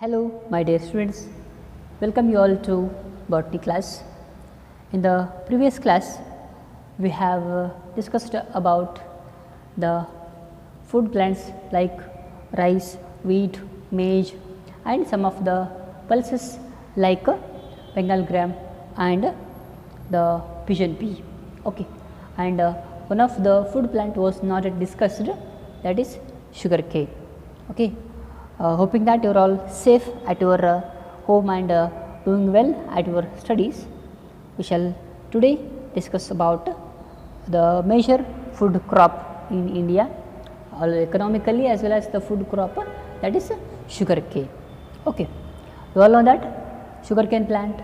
Hello my dear students, welcome you all to botany class. In the previous class we have discussed about the food plants like rice, wheat, maize and some of the pulses like Bengal gram and the pigeon pea. Okay. And one of the food plant was not yet discussed, that is sugar cane. Okay. Hoping that you are all safe at your home and doing well at your studies. We shall today discuss about the major food crop in India, economically as well as the food crop, that is sugar cane. Okay. You all know that sugar cane plant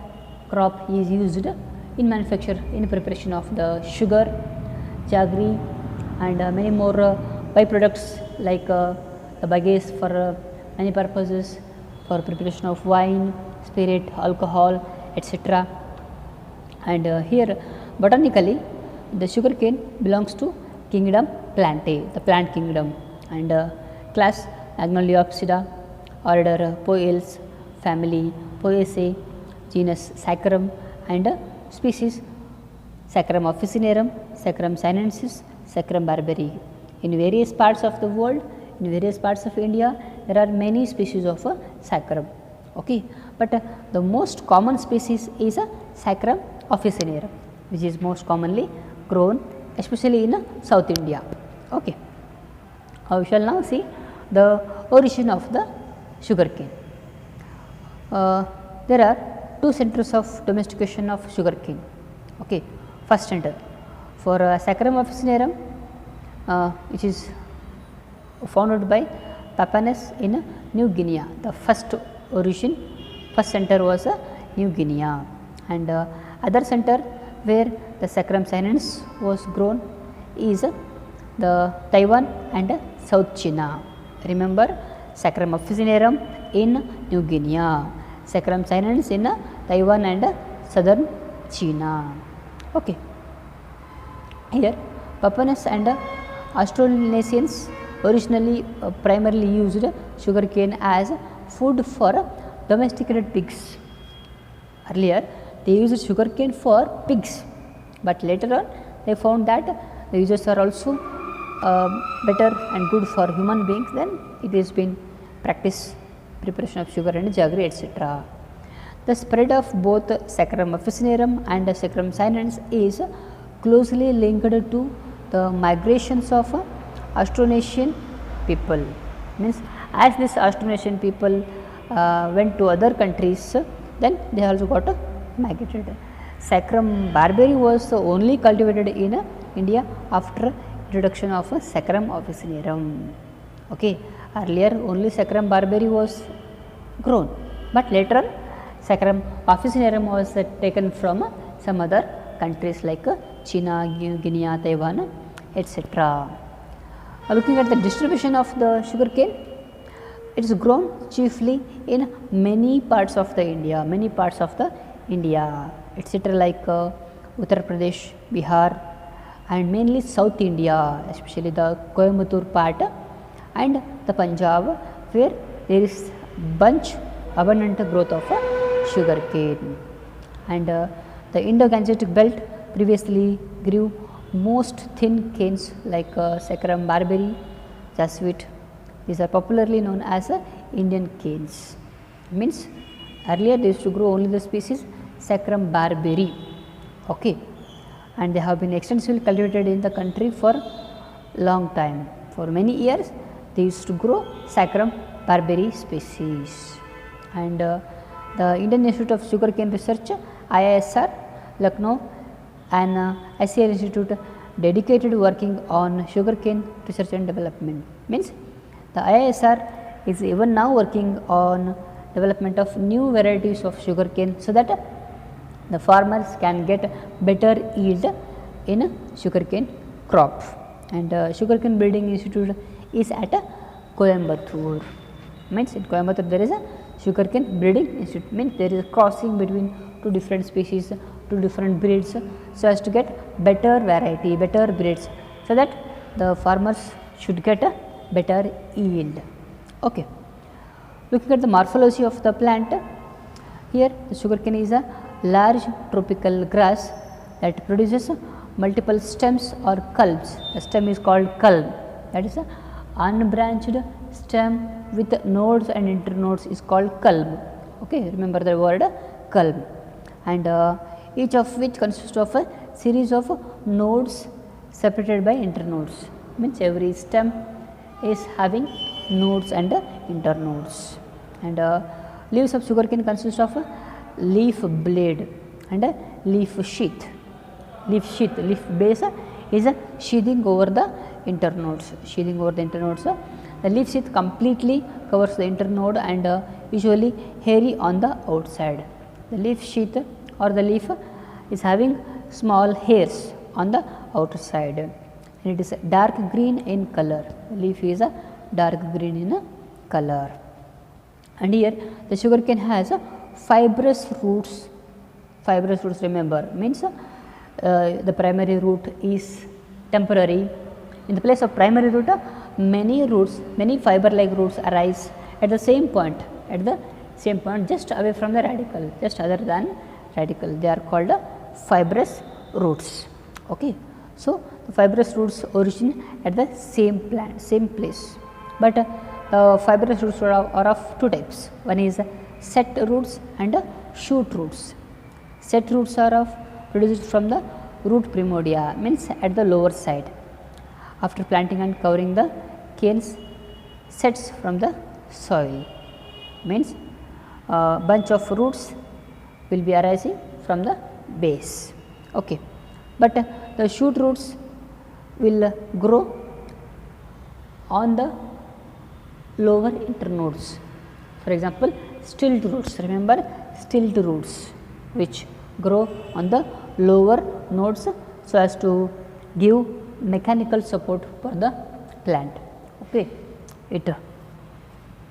crop is used in manufacture, in preparation of the sugar, jaggery and many more byproducts like the bagasse for many purposes, for preparation of wine, spirit, alcohol, etc. And here botanically the sugar cane belongs to kingdom Plantae, the plant kingdom, and class Magnoliopsida, order Poales, family Poaceae, genus Saccharum and species Saccharum officinarum, Saccharum sinensis, Saccharum barberi. In various parts of the world, in various parts of India, there are many species of Saccharum. Okay. But the most common species is Saccharum officinarum, which is most commonly grown especially in South India. Okay. We shall now see the origin of the sugar cane. There are two centers of domestication of sugar cane. Okay. First center for Saccharum officinarum, which is founded by Papanus in New Guinea. The first center was New Guinea, and other center where the Saccharum sinensis was grown is the Taiwan and South China. Remember, Saccharum officinarum in New Guinea, Saccharum sinensis in Taiwan and southern China. Okay. Here Papanus and Austronesians originally primarily used sugar cane as food for domesticated pigs. Earlier they used sugar cane for pigs, but later on they found that the uses are also better and good for human beings. Then it has been practice preparation of sugar and jaggery, etc. The spread of both Saccharum officinarum and Saccharum sinensis is closely linked to the migrations of Austronesian people. Means as this Austronesian people went to other countries, then they also got migrated. Saccharum barberi was only cultivated in India after introduction of Saccharum officinarum. Okay. Earlier only Saccharum barberi was grown, but later on Saccharum officinarum was taken from some other countries like China, New Guinea, Taiwan, etc. Looking at the distribution of the sugar cane, it is grown chiefly in many parts of the India, etc. like Uttar Pradesh, Bihar and mainly South India, especially the Coimbatore part and the Punjab, where there is abundant growth of sugar cane. And the Indo-Gangetic belt previously grew most thin canes like Saccharum barberi, jaswit. These are popularly known as Indian canes. Means earlier they used to grow only the species Saccharum barberi. Okay. And they have been extensively cultivated in the country for long time. For many years they used to grow Saccharum barberi species. And the Indian Institute of Sugarcane Research, IISR, Lucknow, an ICR institute dedicated working on sugarcane research and development. Means the IISR is even now working on development of new varieties of sugarcane, so that the farmers can get better yield in sugarcane crop. And sugarcane breeding institute is at Coimbatore. Means in Coimbatore there is a sugarcane breeding institute, means there is a crossing between two different species, two different breeds, so as to get better variety, better breeds, so that the farmers should get a better yield. Okay. Looking at the morphology of the plant, here the sugarcane is a large tropical grass that produces multiple stems or culms. The stem is called culm, that is a unbranched stem with nodes and internodes is called culm. Okay, remember the word culm, and each of which consists of a series of nodes separated by internodes, means every stem is having nodes and internodes. And leaves of sugarcane consist of a leaf blade and a leaf sheath. Leaf base is a sheathing over the internodes. The leaf sheath completely covers the internode and usually hairy on the outside. The leaf sheath or the leaf is having small hairs on the outer side, and it is dark green in color. The leaf is a dark green in color. And here the sugarcane has fibrous roots. Fibrous roots, remember, means the primary root is temporary. In the place of primary root, many fiber like roots arise at the same point, just away from the radicle, just other than radicle. They are called fibrous roots. Okay. So, the fibrous roots origin at the same place, but fibrous roots are of two types. One is set roots and shoot roots. Set roots are produced from the root primordia, means at the lower side. After planting and covering, the canes sets from the soil, means bunch of roots will be arising from the base. Okay. But the shoot roots will grow on the lower internodes. For example, stilt roots, remember stilt roots, which grow on the lower nodes so as to give mechanical support for the plant. Okay. It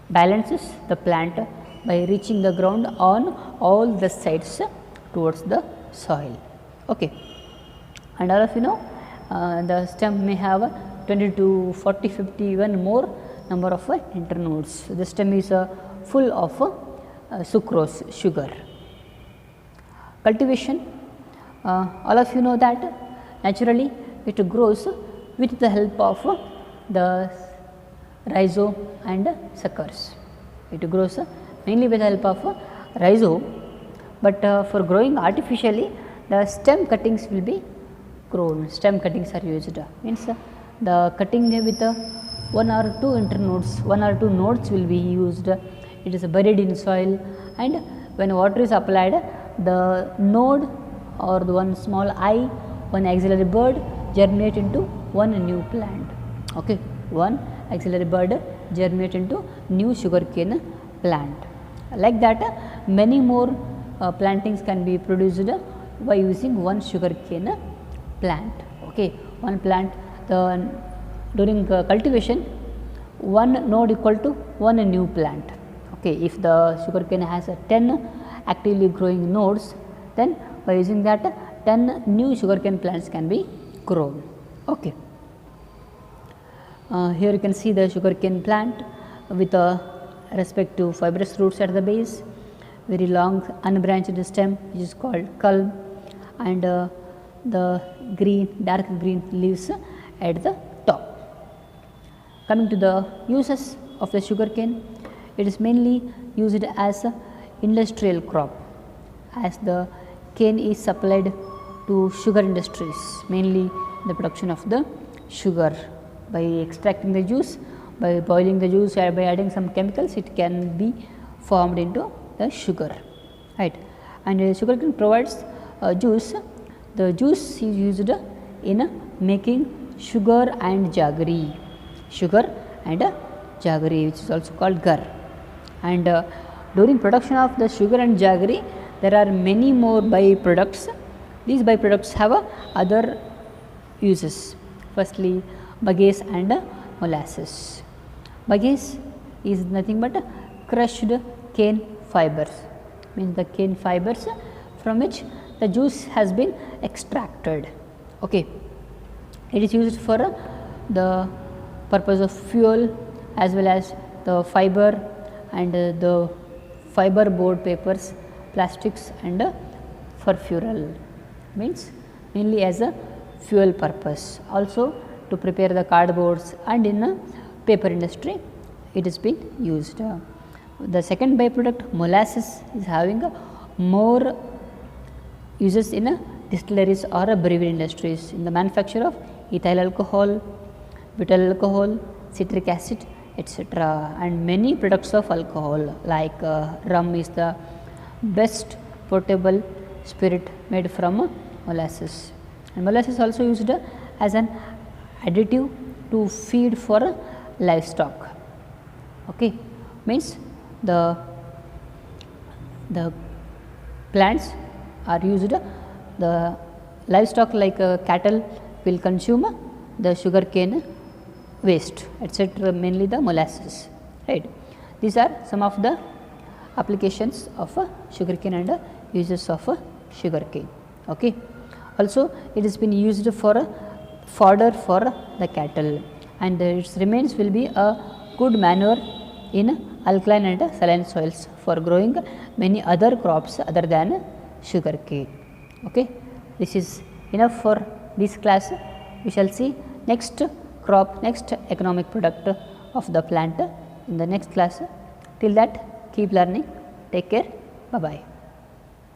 balances the plant by reaching the ground on all the sides towards the soil. Okay. And all of you know, the stem may have 20 to 40, 50, even more number of internodes. The stem is full of sucrose, sugar. Cultivation, all of you know that naturally it grows with the help of the rhizome and suckers. It grows mainly with the help of rhizome, but for growing artificially, the stem cuttings will be grown. Stem cuttings are used, means the cutting with one or two internodes, one or two nodes will be used. It is buried in soil, and when water is applied, the node or the one small eye, one axillary bud germinate into one new plant. Okay, one axillary bud germinate into new sugarcane plant. Like that, many more plantings can be produced by using one sugarcane plant. Okay, one plant, during cultivation, one node equal to one new plant. Okay, if the sugarcane has 10 actively growing nodes, then by using that 10 new sugarcane plants can be grown. Okay. Here you can see the sugarcane plant with respect to fibrous roots at the base, very long unbranched stem which is called culm, and the dark green leaves at the top. Coming to the uses of the sugarcane, it is mainly used as a industrial crop, as the cane is supplied to sugar industries, mainly the production of the sugar. By extracting the juice, by boiling the juice, or by adding some chemicals, it can be formed into the sugar, right. And sugarcane provides juice. The juice is used in making sugar and jaggery, which is also called gur. And during production of the sugar and jaggery, there are many more byproducts. These byproducts have other uses. Firstly, bagasse and molasses. Bagasse is nothing but crushed cane fibers, means the cane fibers from which the juice has been extracted. Okay. It is used for the purpose of fuel as well as the fiber and the fiber board papers, plastics and for fuel, means mainly as a fuel purpose, also to prepare the cardboards, and in a paper industry it is being used. The second byproduct molasses is having a more uses in a distilleries or a brewery industries in the manufacture of ethyl alcohol, butyl alcohol, citric acid, etc. and many products of alcohol like rum is the best portable spirit made from molasses, and molasses also used as an additive to feed for livestock. Okay, means the plants are used, the livestock like cattle will consume the sugarcane waste, etc., mainly the molasses, right. These are some of the applications of sugarcane and uses of sugarcane. Okay. Also it has been used for fodder for the cattle, and its remains will be a good manure in alkaline and saline soils for growing many other crops other than sugarcane. Okay. This is enough for this class. We shall see next crop, next economic product of the plant in the next class. Till that, keep learning. Take care. Bye bye.